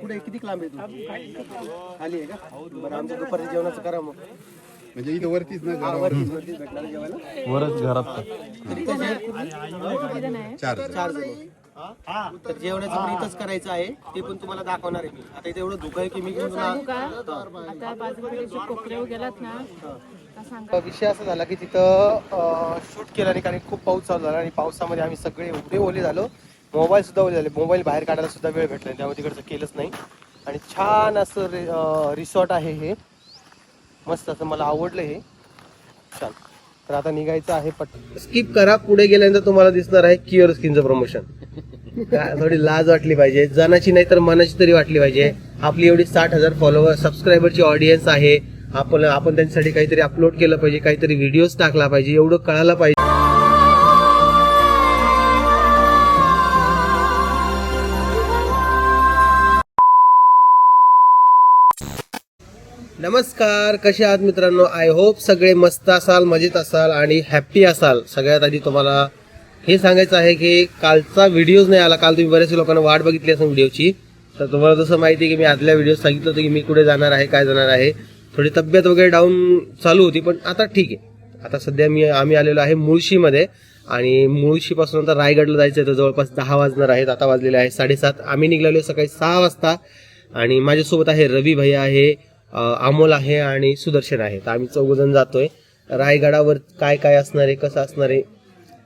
कुठे किती लांब आहे तू? खाली आहे का? बरं आमच्या दुपारच्या जेवणाचं करा मग. म्हणजे इथं वरतीच ना वरतीच भेटणार जेवायला. वरच घरात चार चार जण. तर जेवणाचं पण इथंच करायचं आहे, ते पण तुम्हाला दाखवणार आहे मी. आता इथे एवढं धुकं आहे की मी घेऊन आता बाजूकडे जे कोपऱ्यावर गेलात ना का सांगा. विषय असा झाला की तिथं शूट केलं नाही, कारण खूप पाऊस चालू झाला आणि पावसामध्ये आम्ही सगळे एवढे ओले झालो, मोबाईल सुद्धा ओले झाले. मोबाईल बाहेर काढायला सुद्धा वेळ भेटला नाही, त्यामुळे तिकडचं केलंच नाही. आणि छान असं रिसॉर्ट आहे हे, मस्त असं मला आवडलं हे, छान. तर आता निघायचं आहे. स्किप करा, पुढे गेल्यानंतर तुम्हाला दिसणार आहे क्युअर स्किनचं प्रमोशन. काय थोडी लाज वाटली पाहिजे, जनाची नाही तर मनाची तरी वाटली पाहिजे. आपली एवढी 60,000 फॉलोअर सबस्क्रायबरची ऑडियन्स आहे, आपण त्यांच्यासाठी काहीतरी अपलोड केलं पाहिजे, काहीतरी व्हिडिओज टाकला पाहिजे, एवढं कळायला पाहिजे. नमस्कार, कसे आहात मित्रांनो? आय होप सगळे मस्त असाल, मजेत असाल आणि हॅप्पी असाल. सगळ्यात आधी तुम्हाला हे सांगायचं आहे की कालचा व्हिडिओज नाही आला. काल तुम्ही बऱ्याच लोकांना वाट बघितली असेल व्हिडिओची. तर तुम्हाला जसं माहिती आहे की मी आदल्या व्हिडिओ सांगितलं होतं की मी कुठे जाणार आहे, काय जाणार आहे. थोडी तब्येत वगैरे डाऊन चालू होती, पण आता ठीक आहे. आता सध्या आम्ही आलेलो आहे मुळशीमध्ये, आणि मुळशीपासून आता रायगडला जायचं आहे. तर जवळपास 10 वाजणार आहेत. आता वाजलेले आहे 7:30. आम्ही निघालेलो सकाळी 6 वाजता आणि माझ्यासोबत आहे रवी भैया आहे, अमोल आहे आणि सुदर्शन आहे. तर आम्ही 4 जण जातोय. रायगडावर काय काय असणार आहे, कसं असणार आहे,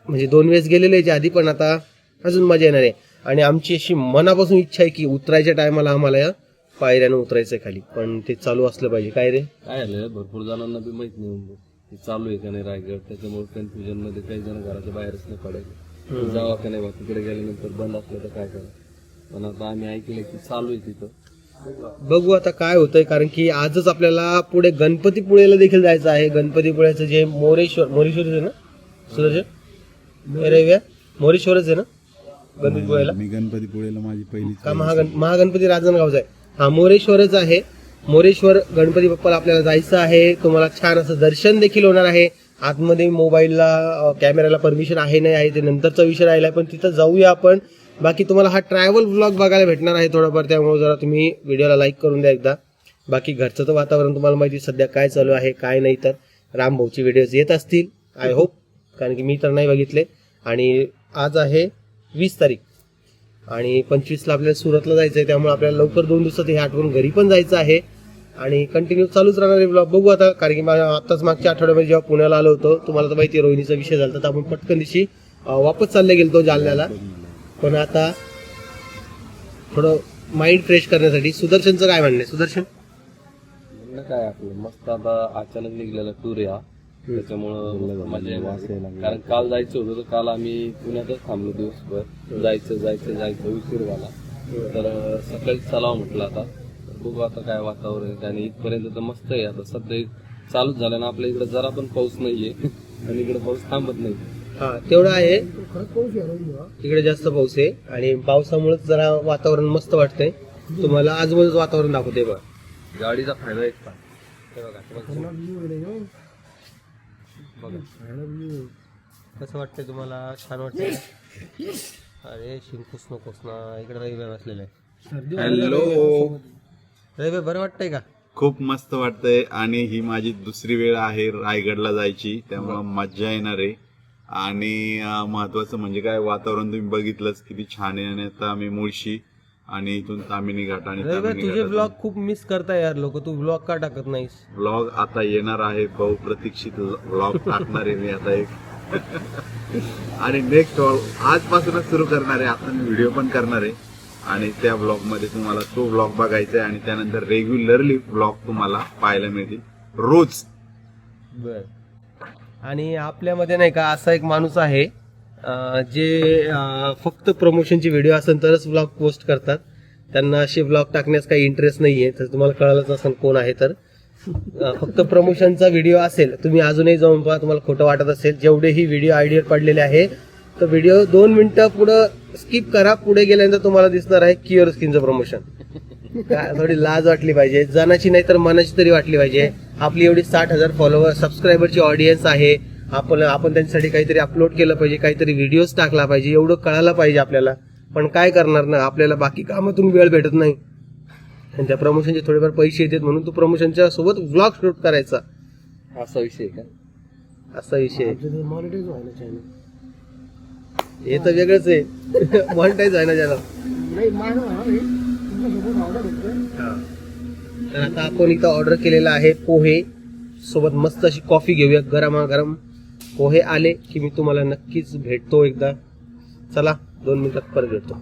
म्हणजे 2 वेळेस गेलेले याच्या आधी, पण आता अजून मजा येणार आहे. आणि आमची अशी मनापासून इच्छा आहे की उतरायच्या टायमाला आम्हाला या पायऱ्यानं उतरायचं खाली, पण ते चालू असलं पाहिजे. काय रे, काय आलं, भरपूर जणांना बी माहित नाही चालू आहे का नाही रायगड, त्याच्यामुळे कन्फ्युजन मध्ये काही जण घराच्या बाहेरच नाही पडायचे. जावा का नाही बा, तिकडे गेल्यानंतर बंद असलं तर काय करा. पण आता आम्ही ऐकलं की चालू आहे तिथं, बघू आता काय होतंय. कारण की आजच आपल्याला पुढे गणपतीपुळेला देखील जायचं आहे. गणपतीपुळ्याचं जे मोरेश्वरच आहे ना सुदर्शन, अरे मोरेश्वरच आहे ना गणपतीपुळेला? मी गणपतीपुळेला माझी पहिली का महागणपती राजनांदगावचा आहे? हा, मोरेश्वरच आहे. मोरेश्वर गणपती बाप्पाला आपल्याला जायचं आहे. तुम्हाला छान असं दर्शन देखील होणार आहे. आतमध्ये मोबाईलला कॅमेऱ्याला परमिशन आहे नाही आहे ते नंतरचा विषय राहिला, पण तिथं जाऊया आपण. बाकी तुम्हाला हा ट्रॅव्हल व्लॉग बघायला भेटणार आहे थोडंफार, त्यामुळे जरा तुम्ही व्हिडिओला लाईक करून द्या एकदा. बाकी घरचं तर वातावरण तुम्हाला माहिती सध्या काय चालू आहे काय नाही. तर रामभाऊची व्हिडिओज येत असतील आय होप, कारण की मी तर नाही बघितले. आणि आज आहे 20 तारीख आणि 25ला आपल्याला सुरतला जायचं आहे, त्यामुळे आपल्याला लवकर 2 दिवसात हे आठवून घरी पण जायचं आहे. आणि कंटिन्यू चालूच राहणार आहे ब्लॉग. बघू आता, कारण की माझ्या आत्ताच मागच्या आठवड्यामध्ये जेव्हा पुण्याला आलो होतो, तुम्हाला तर माहिती आहे रोहिणीचा विषय झाला, तर आपण पटकन दिवशी वापस चालले गेलो जालन्याला. पण आता थोडं माइंड फ्रेश करण्यासाठी सुदर्शनचं काय म्हणणं आहे? सुदर्शन काय आपलं मस्त आता अचानक निघलेला टूर या, त्याच्यामुळं मजा येईल. कारण काल जायचं होतं, तर काल आम्ही पुण्यातच थांबलो दिवसभर. जायचं उशीर झाला, तर सकाळी चलावं म्हटलं. आता बघू आता काय वातावरण आहे. आणि इथपर्यंत तर मस्त आहे. आता सध्या चालूच झालं ना आपल्या इकडे, जरा पण पाऊस नाहीये आणि इकडे पाऊस थांबत नाही. हा, तेवढं आहे. इकडे जास्त पाऊस आहे आणि पावसामुळेच जरा वातावरण मस्त वाटतंय. तुम्हाला आजूबाजूच वातावरण दाखवते बघा. गाडीचा फायदा एक का कसं वाटतंय तुम्हाला? छान वाटतंय? अरे शिंकूस नकोस ना, इकडे रविवार बसलेला आहे. हॅलो, रविवार बरं वाटतंय का? खूप मस्त वाटतंय. आणि ही माझी दुसरी वेळ आहे रायगडला जायची, त्यामुळे मज्जा येणार आहे. आणि महत्वाचं म्हणजे काय, वातावरण तुम्ही बघितलंच किती छान आहे. आणि आता आम्ही मुळशी आणि इथून तामिनी घाट आणि तुझे ब्लॉग खूप मिस करताय यार लोक, तू ब्लॉग का टाकत नाहीस? ब्लॉग आता येणार आहे, बहुप्रतीक्षित ब्लॉग टाकणार आहे मी आता एक. आणि नेक्स्ट आजपासूनच सुरू करणार आहे. आता मी व्हिडिओ पण करणार आहे आणि त्या ब्लॉग मध्ये तुम्हाला तो ब्लॉग बघायचा आहे. आणि त्यानंतर रेग्युलरली ब्लॉग तुम्हाला पाहायला मिळतील रोज. बर. आणि आपल्यामध्ये नाही का असा एक माणूस आहे जे फक्त प्रमोशनची व्हिडिओ असेल तरच ब्लॉग पोस्ट करतात. त्यांना असे ब्लॉग टाकण्यास काही इंटरेस्ट नाहीये. तर तुम्हाला कळालंच असेल कोण आहे. तर फक्त प्रमोशनचा व्हिडिओ असेल, तुम्ही अजूनही जाऊन पहा, तुम्हाला खोटं वाटत असेल. जेवढेही व्हिडिओ आयडिया पडलेले आहे, तर व्हिडिओ 2 मिनिटं पुढं स्किप करा. पुढे गेल्यानंतर तुम्हाला दिसणार आहे क्युअर स्किनचं प्रमोशन. काय थोडी लाज वाटली पाहिजे, जनाची नाही तर मनाची तरी वाटली पाहिजे. आपली एवढी 60,000 फॉलोअर सबस्क्रायबरची ऑडियन्स आहे, आपण त्यांच्यासाठी काहीतरी अपलोड केलं पाहिजे, काहीतरी व्हिडिओज टाकला पाहिजे, एवढं कळायला पाहिजे आपल्याला. पण काय करणार ना, आपल्याला बाकी कामातून वेळ भेटत नाही. त्यांच्या प्रमोशनचे थोडेफार पैसे येतात म्हणून तू प्रमोशनच्या सोबत व्लॉग शूट करायचा असा विषय आहे का? असा विषय आहे. हे तर वेगळंच आहे मॉनिटाईज आहे ना ज्याला. तर आता आपण इथं ऑर्डर केलेला आहे पोहे सोबत मस्त अशी कॉफी घेऊया. गरमागरम पोहे आले की मी तुम्हाला नक्कीच भेटतो एकदा. चला 2 मिनिटात परत भेटतो.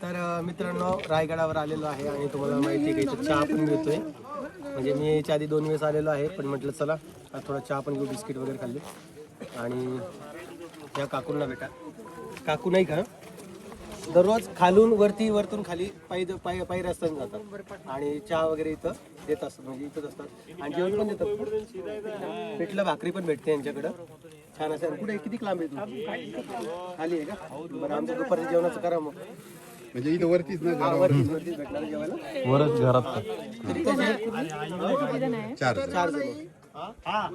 तर मित्रांनो रायगडावर आलेलो आहे आणि तुम्हाला माहिती आहे की इथं चहा पण मिळतोय. म्हणजे मी याच्या आधी 2 वेळेस आलेलो आहे पण म्हटलं चला थोडा चहा पण घेऊ. बिस्किट वगैरे खाल्ले आणि या काकूंना भेटा. काकू नाही का दररोज खालून वरती वरतून खाली पायी रस्त्याने जातात आणि चहा वगैरे इथं देत असतात. म्हणजे इथंच असतात आणि जेवण पण देतात. पिठलं भाकरी पण भेटते यांच्याकडं छान असं. कुठे किती लांब आहे तू? खाली आहे का? बरं आमच्या दुपारच्या जेवणाचं करा मग. म्हणजे इथं वरतीच ना वरतीच भेटणार जेवायला. वरच घरात तर इथं चार जण.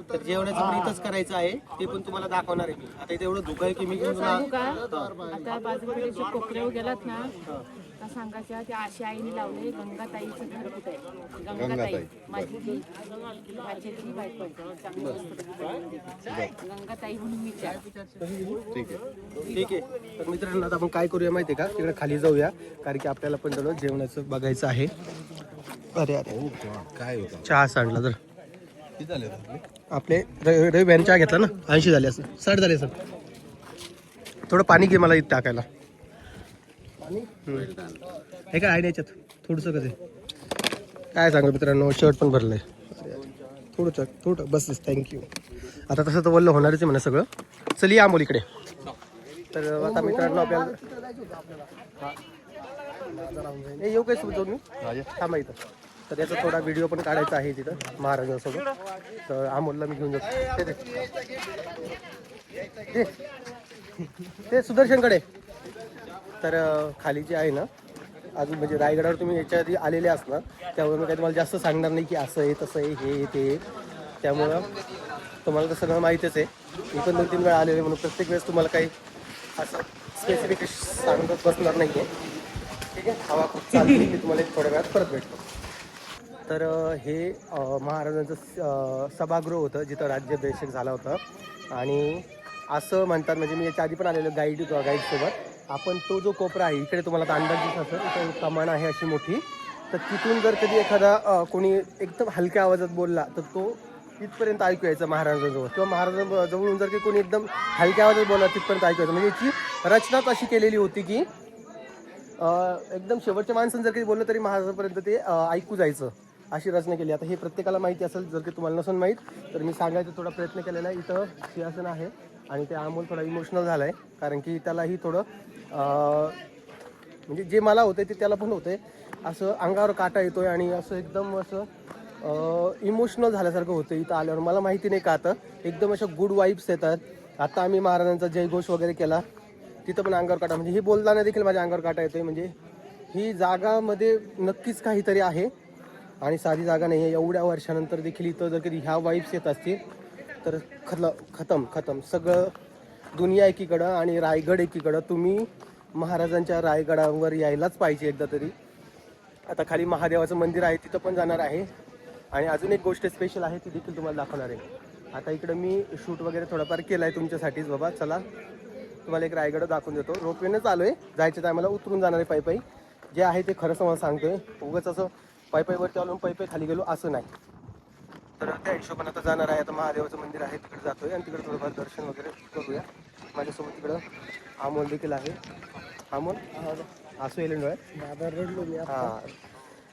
तर जेवणाचं पण इथंच करायचं आहे ते पण तुम्हाला दाखवणार आहे. आता इथे एवढं धुकं आहे की मी सांगू का आता बाजूकडे जे कोपऱ्यावर गेलात ना का सांगायच्या त्या आशा आईने लावले गंगाताईचं घर कुठे आहे. गंगाताई माझी ती भाच्याची बायको आहे. चांगली मस्त गंगाताई म्हणून विचार. ठीक आहे. तर मित्रांनो आता आपण काय करूया माहिती आहे का तिकडे खाली जाऊया कारण की आपल्याला पण दररोज जेवणाचं बघायचं आहे. अरे अरे काय होतं चहा सांडला तर आपले रवी बॅन चहा घेतला ना 80 झाले असं 60 झाले सर. थोडं पाणी घे मला इथं टाकायला. हे काय आयडिया याच्यात थोडंसं कसं काय सांगा मित्रांनो. शर्ट पण भरलंय थोडं बस थँक्यू. आता तसं तर वल्ल होणारच आहे म्हणा सगळं. चल या अमोल इकडे. तर आता मित्रांनो आपल्याला येऊ काय सुचवून मी थांबा इथं. तर याचा थोडा व्हिडिओ पण काढायचा आहे तिथं महाराजांसोबत. तर अमोलला मी घेऊन जातो. ते सुदर्शनकडे. तर खाली जे आहे ना अजून म्हणजे रायगडावर तुम्ही याच्या आधी आलेले असणार त्यामुळे मी काही तुम्हाला जास्त सांगणार नाही की असं आहे तसं आहे हे ते. त्यामुळं तुम्हाला तर सगळं माहीतच आहे. मी पण 2-3 वेळा आलेले म्हणून प्रत्येक वेळेस तुम्हाला काही असं स्पेसिफिक सांगत बसणार नाही आहे. ठीक आहे. हवा खूप चालते मी तुम्हाला थोड्या वेळात परत भेटतो. तर हे महाराजांचं सभागृह होतं जिथं राज्याभिषेक झाला होता. आणि असं म्हणतात म्हणजे मी याच्या आधी पण आलेलो गाईडसोबत. आपण तो जो कोपरा आहे इकडे तुम्हाला आता अंदाज दिसत असेल इथे एक कमान आहे अशी मोठी. तर तिथून जर कधी एखादा कोणी एकदम हलक्या आवाजात बोलला तर तो तिथपर्यंत ऐकू यायचा महाराजांजवळ किंवा महाराजांजवळून जर की कोणी एकदम हलक्या आवाजात बोलला तिथपर्यंत ऐकू यायचं. म्हणजे याची रचनाच अशी केलेली होती की एकदम शेवटच्या माणसानं जर काही बोललं तरी महाराजांपर्यंत ते ऐकू जायचं अशी रचना केली. आता हे प्रत्येकाला माहिती असेल. जर की तुम्हाला नसून माहीत तर मी सांगायचा थोडा प्रयत्न केलेला आहे. इथं सिंहासन आहे आणि ते अमोल थोडा इमोशनल झाला आहे कारण की त्यालाही थोडं म्हणजे जे मला होतं ते त्याला पण होतंय. असं अंगावर काटा येतोय आणि असं एकदम असं इमोशनल झाल्यासारखं होतं इथं आल्यावर. मला माहिती नाही का आता एकदम अशा गुड वाईब्स येतात. आता आम्ही महाराजांचा जयघोष वगैरे केला तिथं पण अंगावर काटा म्हणजे हे बोलताना देखील माझ्या अंगावर काटा येतोय. म्हणजे ही जागामध्ये नक्कीच काहीतरी आहे आणि साधी जागा नाही आहे. एवढ्या वर्षानंतर देखील इथं जर कधी ह्या वाईब्स येत असतील तर खतम सगळं. दुनिया एकीकडं आणि रायगड एकीकडं. तुम्ही महाराजांच्या रायगडावर यायलाच पाहिजे एकदा तरी. आता खाली महादेवाचं मंदिर आहे तिथं पण जाणार आहे आणि अजून एक गोष्ट स्पेशल आहे ती देखील तुम्हाला दाखवणार आहे. आता इकडं मी शूट वगैरे थोडाफार केला आहे तुमच्यासाठीच बाबा. चला तुम्हाला एक रायगड दाखवून देतो. रोपवेनंच आलो आहे. जायच्या टायमाला उतरून जाणार आहे पायी. जे आहे ते खरंच मला सांगतोय. उगाच असं पायीवरती आलो पायी खाली गेलो असं नाही. तर त्या हिशोबाने आता जाणार आहे. आता महादेवाचं मंदिर आहे तिकडे जातोय आणि तिकडे थोडंफार दर्शन वगैरे करूया. माझ्यासोबत तिकडं अमोल देखील आहे. अमोल असू येईल दादा रडलो मी हां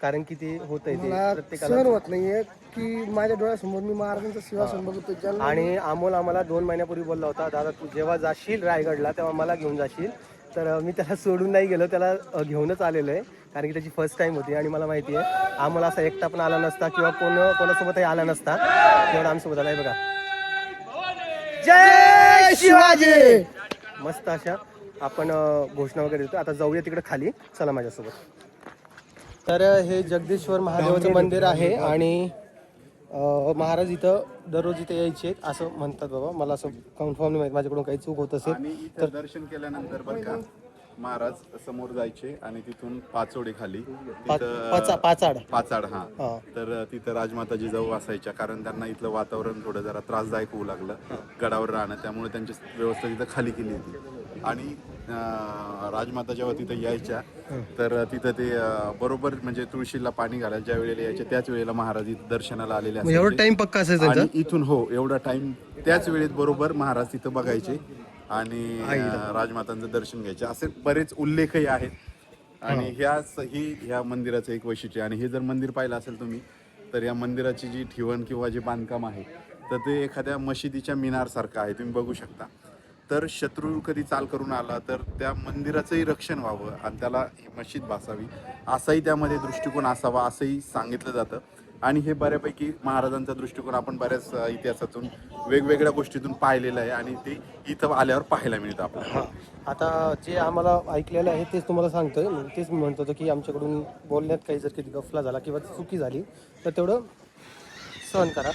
कारण की ते होत आहे ते प्रत्येकाला होत नाहीये की माझ्या डोळ्यासमोर मी महाराजांचं सिंहासन बघतोय. आणि अमोल आम्हाला 2 महिन्यापूर्वी बोलला होता दादा तू जेव्हा जाशील रायगडला तेव्हा मला घेऊन जाशील. तर मी त्याला सोडून नाही गेलो त्याला घेऊनच आलेलो आहे कारण की त्याची फर्स्ट टाइम होती आणि मला माहिती आहे आम्हाला असा एकटा पण आला नसता किंवा कोणासोबतही आला नसता तेवढा आमच्यासोबत आलाय बघा. जय शिवाजी. मस्त अशा आपण घोषणा वगैरे देतो. आता जाऊया तिकडे खाली. चला माझ्यासोबत. तर हे जगदीश्वर महादेवाचं मंदिर आहे आणि महाराज इथं दररोज इथे यायचे असं म्हणतात बाबा. मला असं कन्फर्म नाही माहिती माझ्याकडून काही चूक होत असेल तर दर्शन केल्यानंतर बरं का महाराज समोर जायचे आणि तिथून पाचोडी खाली पाचाड. पाचाड हा हा. तर तिथं राजमाता जिजाऊ असायच्या, कारण त्यांना इथलं वातावरण थोडं जरा त्रासदायक होऊ लागलं गडावर राहणं, त्यामुळे त्यांची व्यवस्था तिथं खाली केली होती. आणि राजमाता जेव्हा तिथं यायच्या तर तिथं ते बरोबर म्हणजे तुळशीला पाणी घालायला ज्या वेळेला यायचे त्याच वेळेला महाराज इथं दर्शनाला आलेले एवढा असायचे. टाइम पक्का असायचा आणि त्यांचा? इथून हो एवढा टाइम त्याच वेळेत बरोबर महाराज तिथं बघायचे आणि राजमातांचं दर्शन घ्यायचे, असे बरेच उल्लेखही आहेत. आणि ह्या मंदिराचं एक वैशिष्ट्य आहे. आणि हे जर मंदिर पाहिलं असेल तुम्ही तर या मंदिराची जी ठेवण किंवा जे बांधकाम आहे तर ते एखाद्या मशिदीच्या मिनार सारखं आहे, तुम्ही बघू शकता. तर शत्रू कधी चाल करून आला तर त्या मंदिराचंही रक्षण व्हावं आणि त्याला ही मशीद भासावी असाही त्यामध्ये दृष्टिकोन असावा असंही सांगितलं जातं. आणि हे बऱ्यापैकी महाराजांचा दृष्टिकोन आपण बऱ्याच इतिहासातून वेगवेगळ्या गोष्टीतून पाहिलेलं आहे आणि ते इथं आल्यावर पाहायला मिळतं आपल्याला. आता जे आम्हाला ऐकलेलं आहे तेच तुम्हाला सांगतोय. तेच मी म्हणतो की आमच्याकडून बोलण्यात काही जर कधी गफला झाला किंवा चुकी झाली तर तेवढं सहन करा,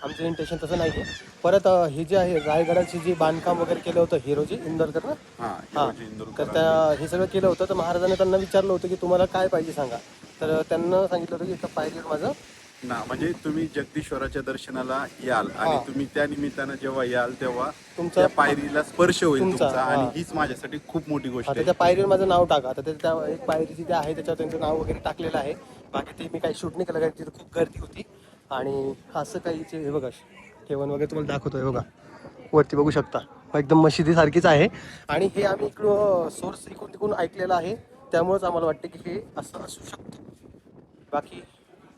आमचं इंटेन्शन तसं नाही आहे. परत हे जे आहे रायगडाचे जे बांधकाम वगैरे केलं होतं हिरोजी इंदोरकर ना, हां, तर हे सगळं केलं होतं. तर महाराजांनी त्यांना विचारलं होतं की तुम्हाला काय पाहिजे सांगा, तर त्यांना सांगितलं होतं की इथं पायरीवर माझं ना, म्हणजे तुम्ही जगदीश्वराच्या दर्शनाला याल आणि तुम्ही त्या निमित्तानं जेव्हा याल तेव्हा तुमच्या पायरीला स्पर्श होईल तुमचा, आणि हीच माझ्यासाठी खूप मोठी गोष्ट आता आहे. त्या पायरीवर माझं नाव टाका. आता त्या एक पायरी जिथे आहे त्याच्यावर त्यांचं नाव वगैरे टाकलेलं आहे. बाकी ते मी काही शूट नाही केलं कारण तिथे खूप गर्दी होती. आणि असं काही हे बघा ठेवण वगैरे तुम्हाला दाखवतोय बघा, वरती बघू शकता एकदम मशिदी सारखीच आहे. आणि हे आम्ही इकडं सोर्स इकडून तिकडून ऐकलेलं आहे, त्यामुळेच आम्हाला वाटतं की हे असं असू शकतं. बाकी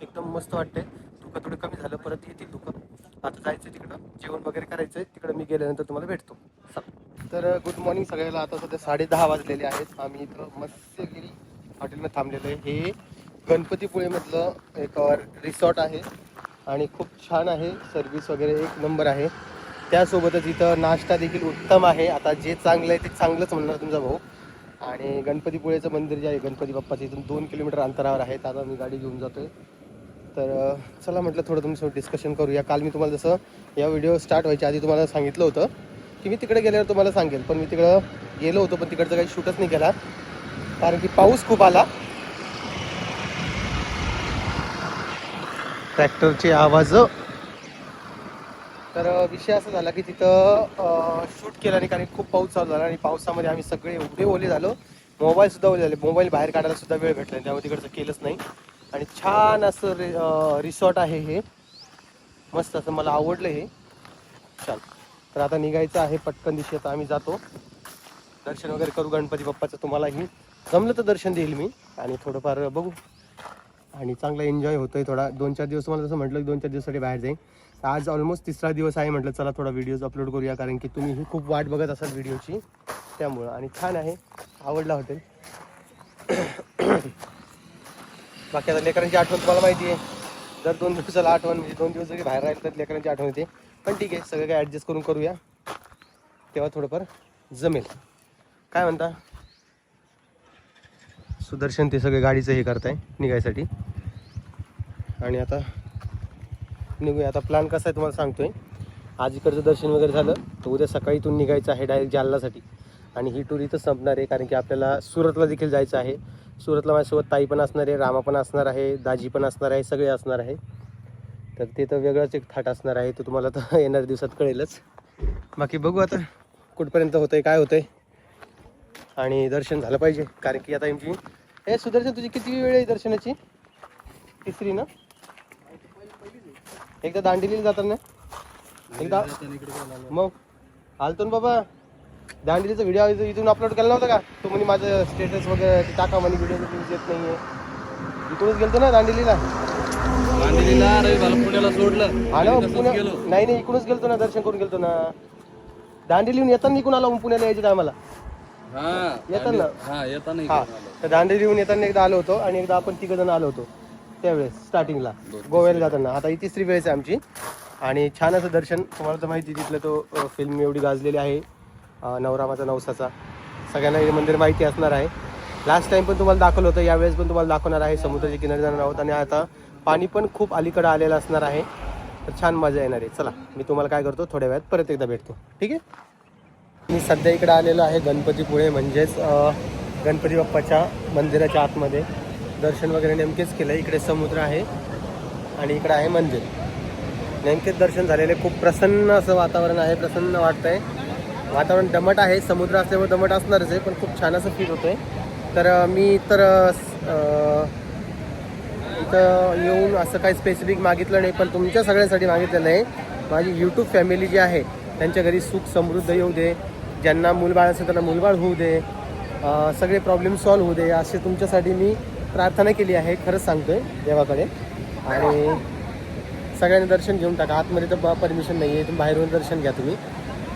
एकदम मस्त वाटते. धुकं थोडं कमी झालं, परत येतील धुकं. आता जायचं तिकडं जेवण वगैरे करायचंय, तिकडं मी गेल्यानंतर तुम्हाला भेटतो. तर गुड मॉर्निंग सगळ्याला. आता सध्या 10:30 वाजलेले आहेत. आम्ही इथं मत्स्यगिरी हॉटेलमध्ये थांबलेलो आहे. हे गणपतीपुळेमधलं एक रिसॉर्ट आहे आणि खूप छान आहे, सर्व्हिस वगैरे एक नंबर आहे. त्यासोबतच इथं नाश्ता देखील उत्तम आहे. आता जे चांगलं आहे ते चांगलंच म्हणणार तुमचा भाऊ. आणि गणपतीपुळेचं मंदिर जे आहे गणपती बाप्पाचं इथून 2 किलोमीटर अंतरावर आहे. आता मी गाडी घेऊन जातोय. तर चला म्हटलं थोडं तुमच्यासोबत डिस्कशन करूया. काल मी तुम्हाला जसं या व्हिडिओ स्टार्ट व्हायच्या आधी तुम्हाला सांगितलं होतं की मी तिकडे गेल्यावर तुम्हाला सांगेल, पण मी तिकडं गेलो होतो पण तिकडचं काही शूटच नाही केला कारण की पाऊस खूप आला. ट्रॅक्टरचे आवाज. तर विषय असा झाला की तिथं शूट केला नाही कारण खूप पाऊस चालू झाला आणि पावसामध्ये आम्ही सगळे एवढे ओले झालो, मोबाईल सुद्धा ओले झाले. मोबाईल बाहेर काढायला सुद्धा वेळ भेटला नाही, त्यामुळे तिकडचं केलंच नाही. आणि छान असं रिसॉर्ट आहे हे, मस्त असं मला आवडलं हे, छान. तर आता निघायचं आहे पटकन दिवशी. आता आम्ही जातो, दर्शन वगैरे करू गणपती बाप्पाचं. तुम्हालाही जमलं तर दर्शन देईल मी आणि थोडंफार बघू. आणि चांगला एन्जॉय होतोय थोडा. 2-4 दिवस तुम्हाला जसं म्हटलं की 2-4 दिवसासाठी बाहेर जाईन. आज ऑलमोस्ट 3रा दिवस आहे. म्हटलं चला थोडा व्हिडिओज अपलोड करूया कारण की तुम्हीही खूप वाट बघत असाल व्हिडिओची, त्यामुळं. आणि छान आहे, आवडला हॉटेल. बाकी आता लेकरांची आठवण तुम्हाला माहिती आहे, दर 2 दिवसाला आठवण, म्हणजे 2 दिवस जरी बाहेर राहील तर लेकरांची आठवण येते. पण ठीक आहे, सगळं काही ॲडजस्ट करून करूया, तेव्हा थोडंफार जमेल. काय म्हणता सुदर्शन? ते सगळे गाडीचं हे करताय निघायसाठी. आणि आता निघूया. आता प्लॅन कसा आहे तुम्हाला सांगतोय. आज इकडचं दर्शन वगैरे झालं तर उद्या सकाळी इथून निघायचं आहे डायरेक्ट जालनासाठी. आणि ही टूर इथं संपणार आहे कारण की आपल्याला सुरतला देखील जायचं आहे. सुरतला माझ्यासोबत ताई पण असणार आहे, रामा पण असणार आहे, दाजी पण असणार आहे, सगळे असणार आहे. तर ते तर वेगळंच एक थाट असणार आहे, ते तुम्हाला तर येणाऱ्या दिवसात कळेलच. बाकी बघू आता कुठपर्यंत होतंय, काय होतंय. आणि दर्शन झालं पाहिजे कारण की आता आमची सुदर्शन तुझी किती वेळ आहे दर्शनाची? 3री ना? एकदा दांडेलीला जाताना एकदा मग आलतो ना बाबा. दांडेलीचा व्हिडिओ इथून अपलोड केला नव्हता का? तो म्हणे माझं स्टेटस वगैरे टाका म्हणे, व्हिडिओ येत नाही आहे. इथूनच गेलतो ना दांडेलीला. पुण्याला सोडलं. हा ना, नाही इकडूनच गेलतो ना, दर्शन करून गेलतो ना. दांडेलीहून येताना इकडून आला पुण्याला यायच्या टायमाला. येताना हा, तर दांडेलीहून येताना एकदा आलो होतो आणि एकदा आपण 3 जण आलो होतो त्यावेळेस स्टार्टिंगला गोव्याला जाताना. आता ही 3री वेळेस आहे आमची. आणि छान असं दर्शन. तुम्हाला तर माहिती तिथलं तो फिल्म एवढी गाजलेली आहे, नवरामाचा नवसाचा. सगळ्यांना हे मंदिर माहिती असणार आहे. लास्ट टाइम पण तुम्हाला दाखवलं होतं, यावेळेस पण तुम्हाला दाखवणार आहे. समुद्राच्या किनारी जाणार आहोत आणि आता पाणी पण खूप अलीकडं आलेलं असणार आहे, तर छान मजा येणार आहे. चला मी तुम्हाला काय करतो, थोड्या वेळात परत एकदा भेटतो, ठीक आहे. मी सध्या इकडे आलेलो आहे गणपतीपुळे, म्हणजेच गणपती बाप्पाच्या मंदिराच्या आतमध्ये दर्शन वगैरे नेमकेच केलं. इकडे समुद्र आहे आणि इकडे आहे मंदिर. नेमकेच दर्शन झालेले. खूप प्रसन्न असं वातावरण आहे, प्रसन्न वाटतंय. वातावरण दमट आहे, समुद्र असल्यामुळे दमट असणारच आहे, पण खूप छान असं फील होतंय. तर मी तर इथं येऊन असं काही स्पेसिफिक मागितलं नाही, पण तुमच्या सगळ्यांसाठी मागितलेलं आहे. माझी यूट्यूब फॅमिली जी आहे त्यांच्या घरी सुख समृद्ध येऊ दे, ज्यांना मूलबाळ असेल त्यांना मूलबाळ होऊ दे, सगळे प्रॉब्लेम सॉल्व्ह होऊ दे, असे तुमच्यासाठी मी प्रार्थना केली आहे. खरंच सांगतोय देवाकडे. आणि सगळ्यांनी दर्शन घेऊन टाका. आतमध्ये तर परमिशन नाही आहे, तुम्ही बाहेरून दर्शन घ्या तुम्ही.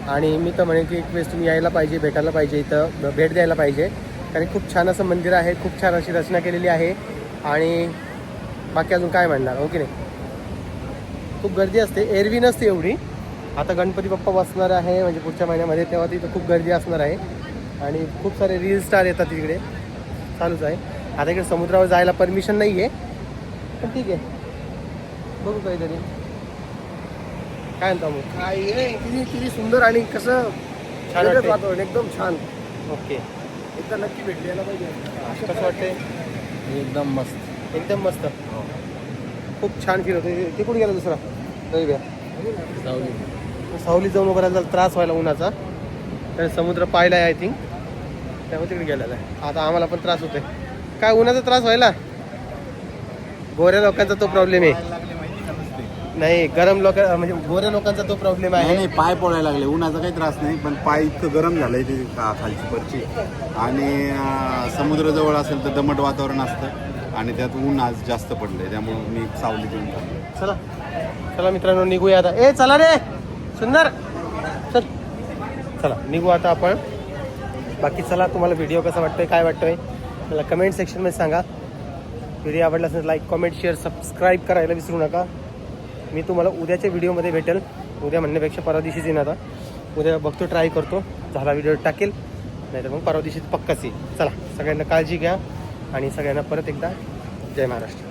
आणि मी तर म्हणेन की एक वेळेस तुम्ही यायला पाहिजे, भेटायला पाहिजे, इथं भेट द्यायला पाहिजे. कारण खूप छान असं मंदिर आहे, खूप छान अशी रचना केलेली आहे. आणि बाकी अजून काय म्हणणार, हो की नाही. खूप गर्दी असते, एरवी नसते एवढी. आता गणपती बाप्पा बसणार आहे म्हणजे पुढच्या महिन्यामध्ये, तेव्हा तिथं खूप गर्दी असणार आहे. आणि खूप सारे रील स्टार येतात तिकडे, चालूच आहे. आता इकडे समुद्रावर जायला परमिशन नाही आहे, पण ठीक आहे, बघू काहीतरी. काय म्हणता मग? किती सुंदर आणि कसं छान वेगळंच वाटतंय. वातावरण एकदम छान. ओके, एकदा नक्की भेट द्यायला पाहिजे. कसं वाटतंय? एकदम मस्त. एकदम मस्त, खूप छान फील होते. ते कुठे गेला दुसरा रविवार? सावलीत जाऊन उभं राहायला त्रास व्हायला उन्हाचा. तर समुद्र पाहिला आहे आय थिंक, त्यामुळे तिकडे गेलेला आहे. आता आम्हाला पण त्रास होतोय. काय उन्हाचा त्रास व्हायला? गोऱ्या लोकांचा तो प्रॉब्लेम आहे. नाही, गरम लोक म्हणजे गोऱ्या लोकांचा तो प्रॉब्लेम आहे. नाही, पाय पडायला लागले. उन्हाचा काही त्रास नाही, पण पाय इतकं गरम झालंय ते खालची परची. आणि समुद्राजवळ असेल तर दमट वातावरण असतं आणि त्यात ऊन आज जास्त पडलंय, त्यामुळे मी सावलीत येऊन थांबलो. चला चला मित्रांनो, निघूया आता. ए चला रे सुंदर, चल चला निघू आता आपण. बाकी चला, तुम्हाला व्हिडिओ कसा वाटतोय, काय वाटतोय मला कमेंट सेक्शनमध्ये सांगा. व्हिडिओ आवडला असेल लाईक, कमेंट, शेअर, सबस्क्राईब करायला विसरू नका. मी तुम्हाला उद्याच्या व्हिडिओमध्ये भेटेल. उद्या म्हणण्यापेक्षा परवा दिवशीच येईन. आता उद्या बघतो, ट्राय करतो, झाला व्हिडिओ टाकेल, नाहीतर मग परवा दिवशी पक्काच येईल. चला, सगळ्यांना काळजी घ्या आणि सगळ्यांना परत एकदा जय महाराष्ट्र.